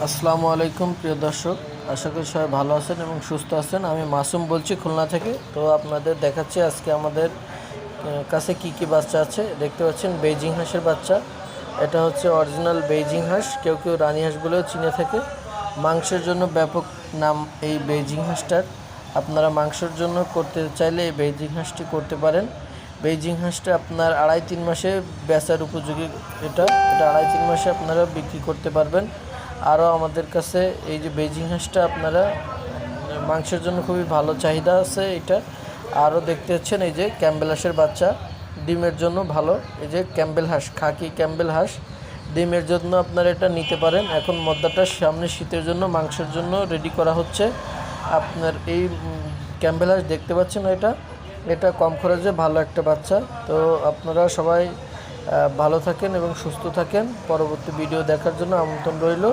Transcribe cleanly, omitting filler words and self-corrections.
আসসালামু আলাইকুম প্রিয় দর্শক, আশা করি সবাই ভালো আছেন এবং সুস্থ আছেন। আমি মাসুম বলছি খুলনা থেকে। তো আপনাদের দেখাচ্ছি আজকে আমাদের কাছে কি কি বাচ্চা আছে। দেখতে পাচ্ছেন বেইজিং হাঁসের বাচ্চা। এটা হচ্ছে অরিজিনাল বেইজিং হাঁস, কেউ কেউ রানী হাঁস বলেও চিনে থাকে। মাংসের জন্য ব্যাপক নাম এই বেইজিং হাঁসটার। আপনারা মাংসের জন্য করতে চাইলে এই বেইজিং হাঁসটি করতে পারেন। বেইজিং হাঁসটা আপনার 2.5-3 মাসে বেচার উপযোগী। এটা 2.5-3 মাসে আপনারা বিক্রি করতে পারবেন। আরও আমাদের কাছে এই যে বেইজিং হাঁসটা আপনারা মাংসের জন্য খুবই ভালো চাহিদা আছে এটা। আরও দেখতে পাচ্ছেন এই যে ক্যাম্বেল হাঁসের বাচ্চা, ডিমের জন্য ভালো। এই যে ক্যাম্বেল হাঁস, খাকি ক্যাম্বেল হাঁস, ডিমের জন্য আপনারা এটা নিতে পারেন। এখন মদ্দাটার সামনে শীতের জন্য মাংসের জন্য রেডি করা হচ্ছে। আপনার এই ক্যাম্বেল হাঁস দেখতে পাচ্ছেন, এটা কম খরচে ভালো একটা বাচ্চা। তো আপনারা সবাই ভালো থাকেন এবং সুস্থ থাকেন। পরবর্তী ভিডিও দেখার জন্য আমন্ত্রণ রইল।